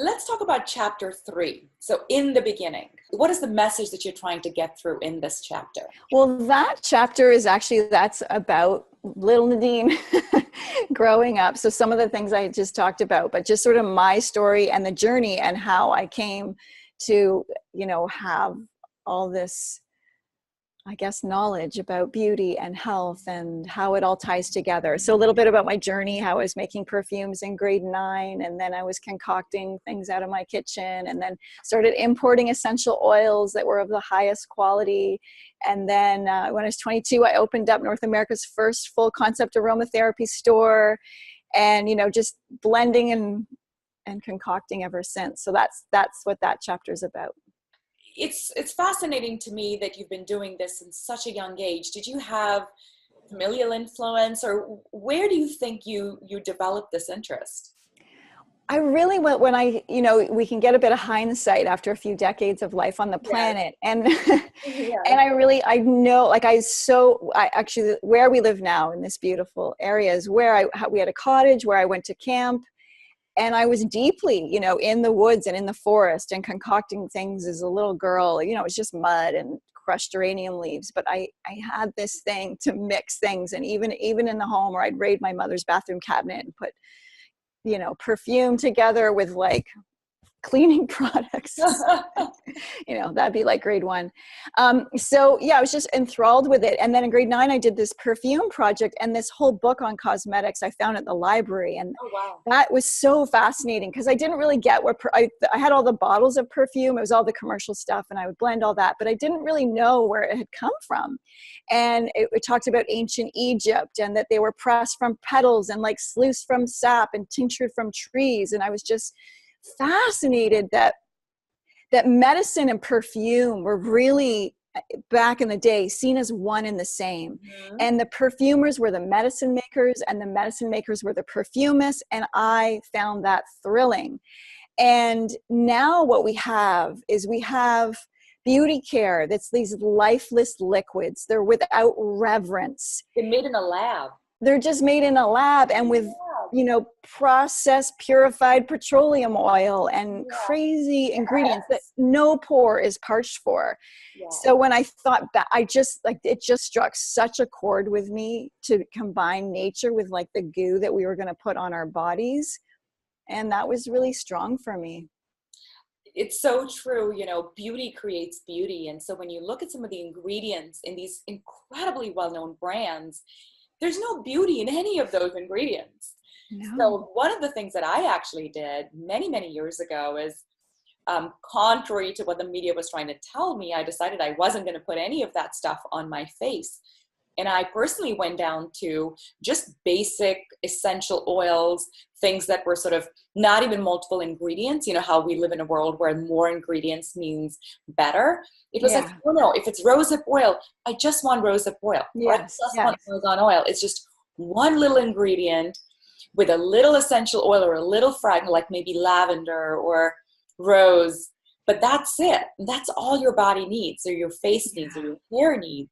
Let's talk about chapter 3. So in the beginning, what is the message that you're trying to get through in this chapter? Well, that chapter is actually, that's about little Nadine growing up. So some of the things I just talked about, but just sort of my story and the journey and how I came to, have all this, I guess, knowledge about beauty and health and how it all ties together. So a little bit about my journey, how I was making perfumes in grade 9, and then I was concocting things out of my kitchen, and then started importing essential oils that were of the highest quality. And then when I was 22, I opened up North America's first full concept aromatherapy store, and, just blending and concocting ever since. So that's what that chapter is about. It's fascinating to me that you've been doing this in such a young age. Did you have familial influence, or where do you think you developed this interest? I really went when we can get a bit of hindsight after a few decades of life on the planet. And, Yeah. and I know, like, I actually, where we live now in this beautiful area is where we had a cottage where I went to camp. And I was deeply, in the woods and in the forest and concocting things as a little girl. It was just mud and crushed geranium leaves. But I had this thing to mix things. And even in the home where I'd raid my mother's bathroom cabinet and put, perfume together with like cleaning products. That'd be like grade 1. So yeah, I was just enthralled with it. And then in grade 9, I did this perfume project and this whole book on cosmetics I found at the library. And oh, wow. That was so fascinating because I didn't really get I had all the bottles of perfume. It was all the commercial stuff and I would blend all that, but I didn't really know where it had come from. And it talked about ancient Egypt and that they were pressed from petals and like sluiced from sap and tinctured from trees. And I was just fascinated that medicine and perfume were really, back in the day, seen as one and the same. Mm-hmm. And the perfumers were the medicine makers and the medicine makers were the perfumists. And I found that thrilling. And now what we have is beauty care that's these lifeless liquids. They're without reverence. They're made in a lab. They're just made in a lab and with, processed purified petroleum oil and crazy ingredients that no pore is parched for. Yes. So when I thought that, it just struck such a chord with me to combine nature with like the goo that we were going to put on our bodies. And that was really strong for me. It's so true. Beauty creates beauty. And so when you look at some of the ingredients in these incredibly well-known brands, there's no beauty in any of those ingredients. No. So one of the things that I actually did many, many years ago is, contrary to what the media was trying to tell me, I decided I wasn't going to put any of that stuff on my face. And I personally went down to just basic essential oils, things that were sort of not even multiple ingredients. How we live in a world where more ingredients means better. It was like, oh no, if it's rosehip oil, I just want rosehip oil. Yes, I just want argan oil. It's just one little ingredient with a little essential oil or a little fragrance, like maybe lavender or rose. But that's it. That's all your body needs, or your face needs, or your hair needs.